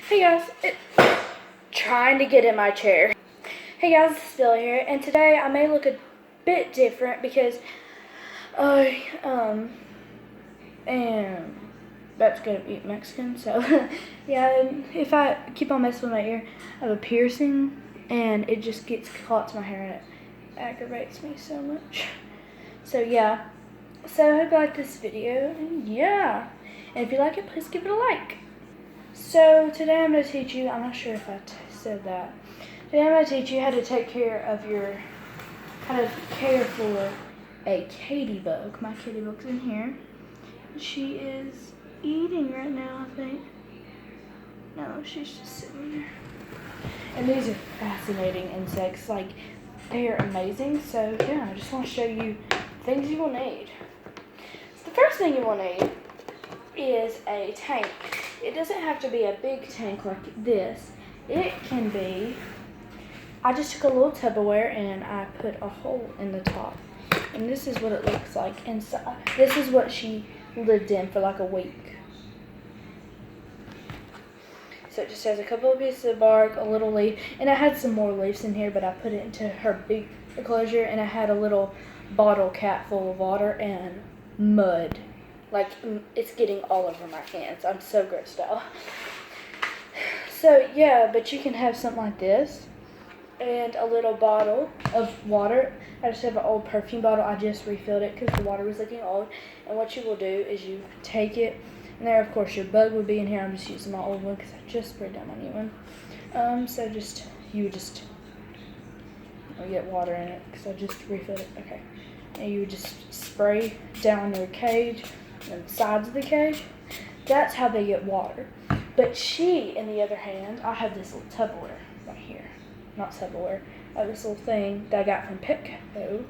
Hey guys, trying to get in my chair. Hey guys, it's still here, and today I may look a bit different because I am about to go eat Mexican. So yeah, if I keep on messing with my ear, I have a piercing, and it just gets caught to my hair, and it aggravates me so much. So yeah, so I hope you like this video, and yeah, and if you like it, please give it a like. So today I'm going to teach you, I'm not sure if I said that. Today I'm going to teach you how to take care of how to care for a katydid. My katydid's in here. She is eating right now, I think. No, she's just sitting there. And these are fascinating insects. Like, they are amazing. So yeah, I just want to show you things you will need. So the first thing you will need is a tank. It doesn't have to be a big tank like this. It can be, I just took a little Tupperware and I put a hole in the top. And this is what it looks like inside. This is what she lived in for like a week. So it just has a couple of pieces of bark, a little leaf, and I had some more leaves in here, but I put it into her big enclosure, and I had a little bottle cap full of water and mud. Like, it's getting all over my hands. I'm so grossed out. So, yeah, but you can have something like this and a little bottle of water. I just have an old perfume bottle. I just refilled it because the water was looking old. And what you will do is you take it, and there, of course, your bug would be in here. I'm just using my old one because I just sprayed down my new one. So you would just get water in it because I just refilled it. Okay. And you would just spray down their cage and the sides of the cage. That's how they get water. But she, on the other hand, I have this little Tupperware right here. Not Tupperware. I have this little thing that I got from Petco.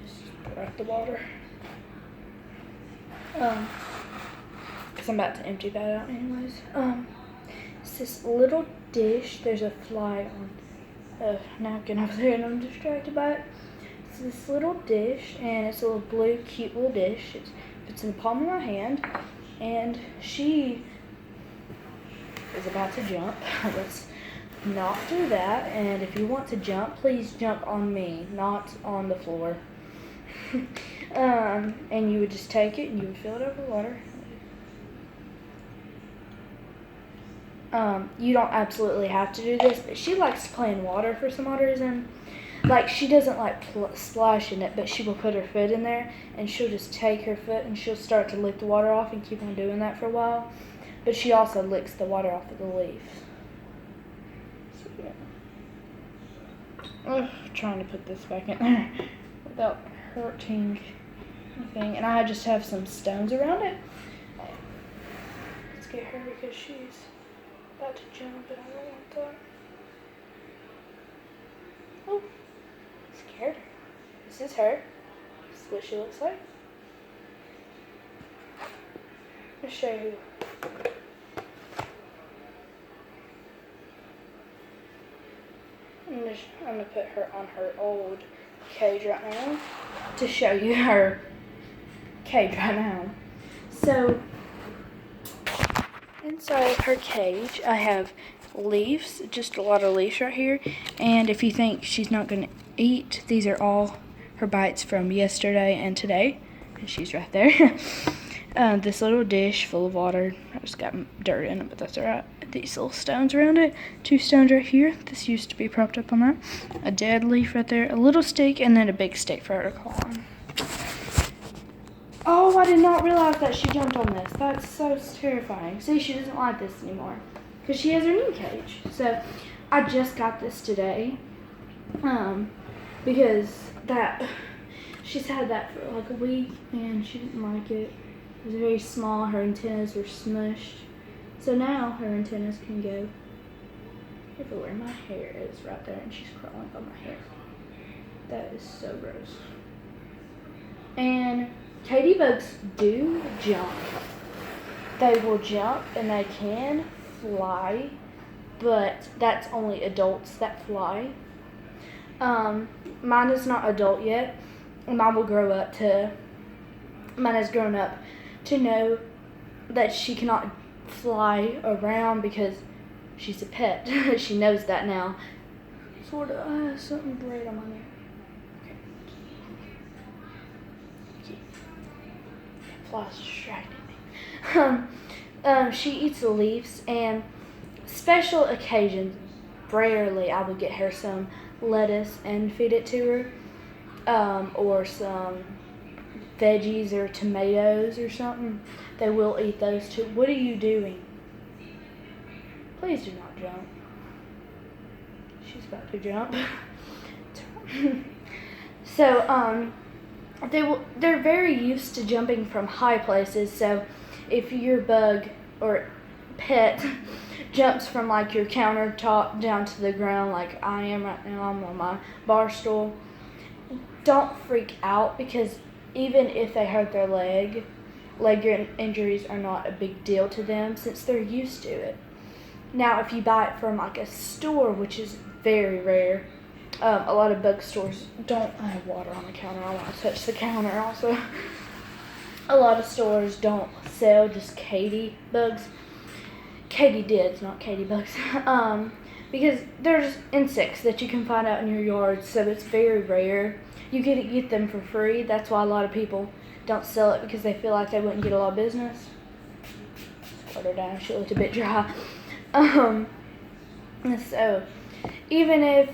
Just pour out the water. Because I'm about to empty that out anyways. It's this little dish. There's a fly on a napkin over there, and I'm distracted by it. It's this little dish, and it's a little blue, cute little dish. It's in the palm of my hand, and she is about to jump. Let's not do that. And if you want to jump, please jump on me, not on the floor. And you would just take it and you would fill it up with water. You don't absolutely have to do this, but she likes to play in water for some odd reason. Like, she doesn't like splash in it, but she will put her foot in there, and she'll just take her foot and she'll start to lick the water off and keep on doing that for a while. But she also licks the water off of the leaf. So, yeah. Trying to put this back in there without hurting anything. And I just have some stones around it. Let's get her because she's about to jump, and I don't want that. Oh. Scared her. This is her. This is what she looks like. I'll show you. I'm going to put her on her old cage right now to show you her cage right now. So, inside of her cage, I have leaves, just a lot of leaves right here. And if you think she's not going to eat, these are all her bites from yesterday and today. And she's right there. This little dish full of water. I just got dirt in it, but that's alright. These little stones around it. 2 stones right here. This used to be propped up on that. A dead leaf right there. A little stick, and then a big stick for her to crawl on. Oh, I did not realize that she jumped on this. That's so terrifying. See, she doesn't like this anymore because she has her new cage. So I just got this today because she's had that for like a week, and she didn't like it. It was very small. Her antennas were smushed. So now her antennas can go everywhere. My hair is right there, and she's crawling on my hair. That is so gross. And katydids do jump. They will jump and they can fly, but that's only adults that fly. Mine is not adult yet. Mine has grown up to know that she cannot fly around because she's a pet. She knows that now. Sort of. I have something bright on my neck. Okay. Flies distracted me. She eats the leaves, and special occasions, rarely I would get her some lettuce and feed it to her, or some veggies or tomatoes or something. They will eat those too. What are you doing? Please do not jump. She's about to jump. So, they're very used to jumping from high places. So, if your bug or pet jumps from like your countertop down to the ground, like I am right now, I'm on my bar stool, don't freak out, because even if they hurt their leg injuries are not a big deal to them since they're used to it. Now, if you buy it from like a store, which is very rare, a lot of bug stores don't. I have water on the counter. I want to touch the counter also. A lot of stores don't sell just katydids, not katybugs, because there's insects that you can find out in your yard, so it's very rare. You get them for free. That's why a lot of people don't sell it, because they feel like they wouldn't get a lot of business. Put her down. She looked a bit dry. So even if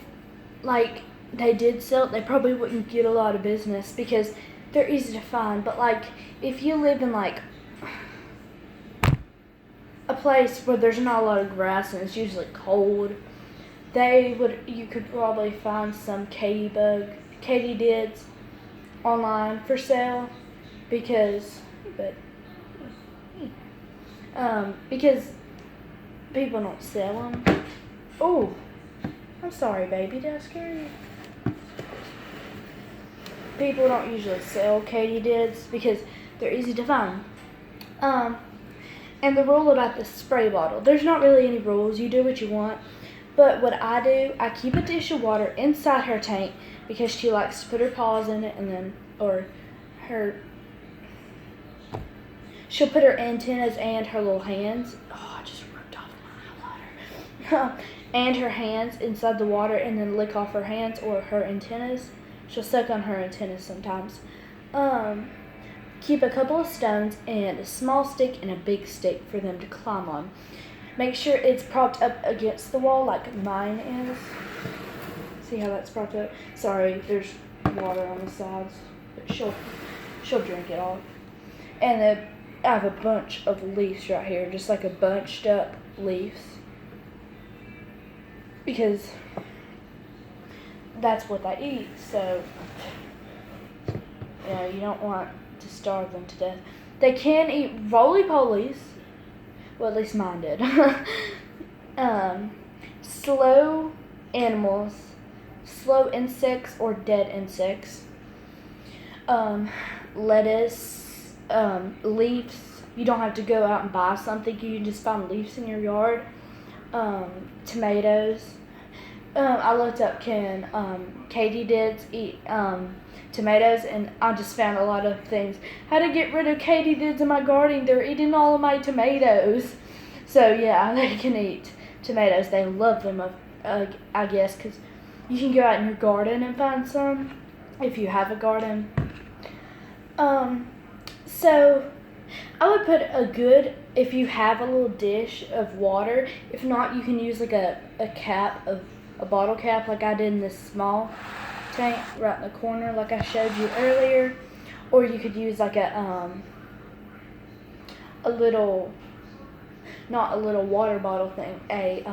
like they did sell it, they probably wouldn't get a lot of business because they're easy to find. But like if you live in like a place where there's not a lot of grass and it's usually cold, you could probably find some katydids online for sale, because people don't sell them. Oh, I'm sorry, baby. Did I scare you? People don't usually sell katydids because they're easy to find. And the rule about the spray bottle, there's not really any rules. You do what you want. But what I do, I keep a dish of water inside her tank because she likes to put her paws in it, and then, she'll put her antennas and her little hands. Oh, I just ripped off my highlighter. And her hands inside the water, and then lick off her hands or her antennas. She'll suck on her antennas sometimes. Keep a couple of stones and a small stick and a big stick for them to climb on. Make sure it's propped up against the wall like mine is. See how that's propped up? Sorry, there's water on the sides, but she'll drink it all. And I have a bunch of leaves right here, just like a bunched up leaves, because that's what they eat. So you don't want to starve them to death. They can eat roly-polies. Well, at least mine did. Slow animals, slow insects or dead insects. Lettuce, leaves. You don't have to go out and buy something. You can just find leaves in your yard. Tomatoes. I looked up, can katydids eat tomatoes, and I just found a lot of things. How to get rid of katydids in my garden. They're eating all of my tomatoes. So yeah, they can eat tomatoes. They love them, I guess, because you can go out in your garden and find some if you have a garden. So I would put if you have a little dish of water. If not, you can use like a bottle cap like I did in this small tank right in the corner like I showed you earlier. Or you could use like a little, not a little water bottle thing, a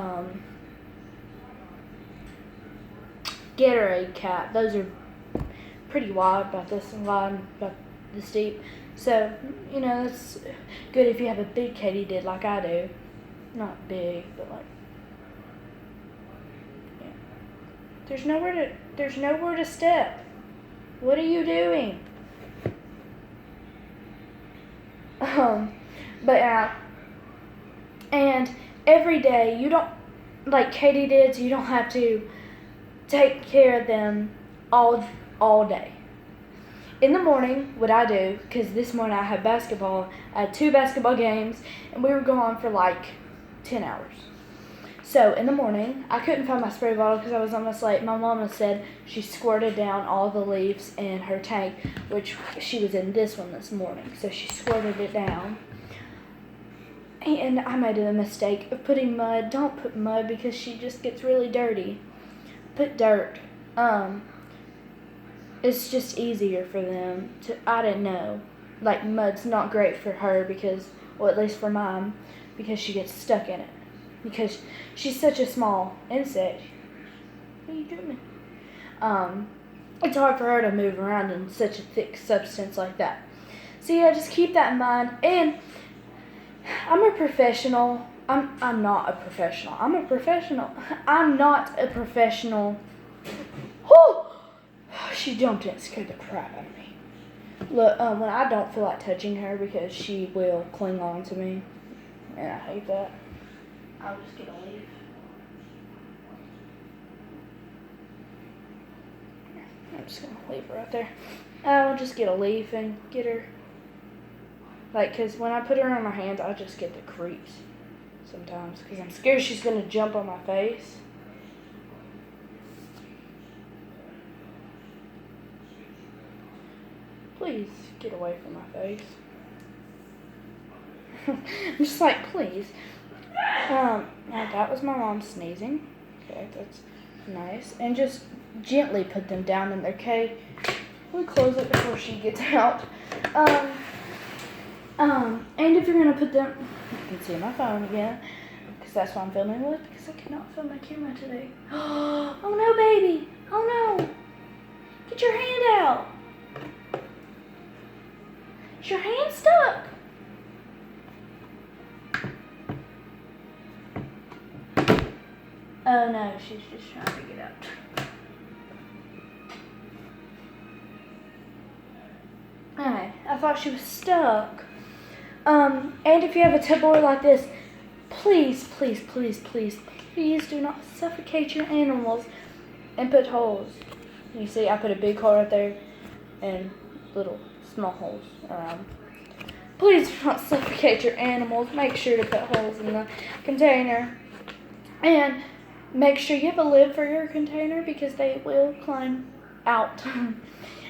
Gatorade cap. Those are pretty wide, about this deep. So, that's good if you have a big katydid like I do. Not big, but like, yeah. There's nowhere to step. What are you doing? And every day, you don't, like katydids, you don't have to take care of them all day. In the morning, what I do, because this morning I had basketball, I had 2 basketball games, and we were gone for like 10 hours. So in the morning, I couldn't find my spray bottle because I was almost late. My mama said she squirted down all the leaves in her tank, which she was in this one this morning. So she squirted it down. And I made a mistake of putting mud. Don't put mud because she just gets really dirty. Put dirt. It's just easier for them to, I didn't know. Like mud's not great for her because, well, at least for Mom, because she gets stuck in it. Because she's such a small insect. What are you doing? It's hard for her to move around in such a thick substance like that. So yeah, just keep that in mind. And I'm a professional. I'm not a professional. I'm a professional. I'm not a professional. Whew! She jumped and scared the crap out of me. Look, when I don't feel like touching her because she will cling on to me, and I hate that. I'll just get a leaf. I'm just going to leave her right there. I'll just get a leaf and get her. Like, because when I put her in my hands, I just get the creeps sometimes. Because I'm scared she's going to jump on my face. Please get away from my face. I'm just like, please. Now that was my mom sneezing. Okay, that's nice. And just gently put them down in their cage. We'll close it before she gets out. And if you're gonna put them, you can see my phone again, because that's what I'm filming with, because I cannot film my camera today. Oh no, baby! Oh no! Get your hand out! Is your hand stuck? Oh no, she's just trying to get out. Alright, I thought she was stuck. And if you have a Tupperware like this, please, please, please, please, please do not suffocate your animals and put holes. You see, I put a big hole right there and little small holes around. Please do not suffocate your animals. Make sure to put holes in the container. And make sure you have a lid for your container because they will climb out.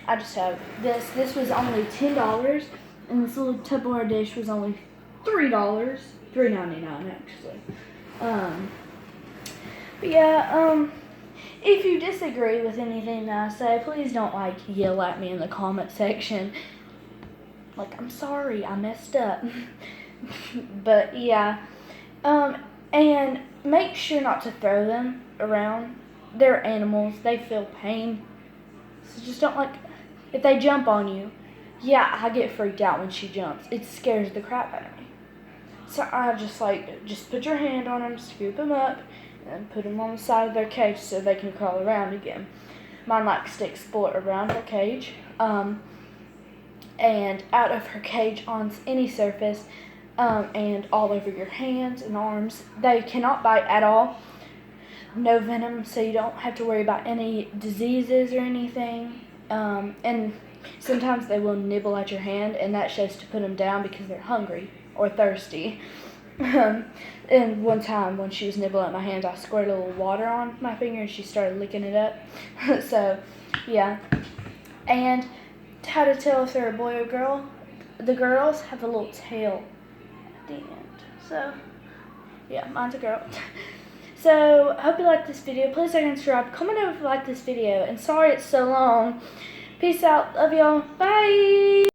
I just have this. This was only $10. And this little Tupperware dish was only $3, $3.99 actually. But yeah, if you disagree with anything that I say, please don't yell at me in the comment section. Like, I'm sorry, I messed up. But yeah, and make sure not to throw them around. They're animals, they feel pain. So just don't if they jump on you. Yeah, I get freaked out when she jumps. It scares the crap out of me. So I just put your hand on them, scoop them up, and put them on the side of their cage so they can crawl around again. Mine likes to explore around her cage, and out of her cage on any surface, and all over your hands and arms. They cannot bite at all. No venom, so you don't have to worry about any diseases or anything. And sometimes they will nibble at your hand, and that shows to put them down because they're hungry or thirsty. And one time when she was nibbling at my hand, I squirted a little water on my finger and she started licking it up. So, yeah. And how to tell if they're a boy or girl? The girls have a little tail at the end. So, yeah, mine's a girl. So, I hope you liked this video. Please like and subscribe. Comment if you liked this video. And sorry it's so long. Peace out. Love y'all. Bye.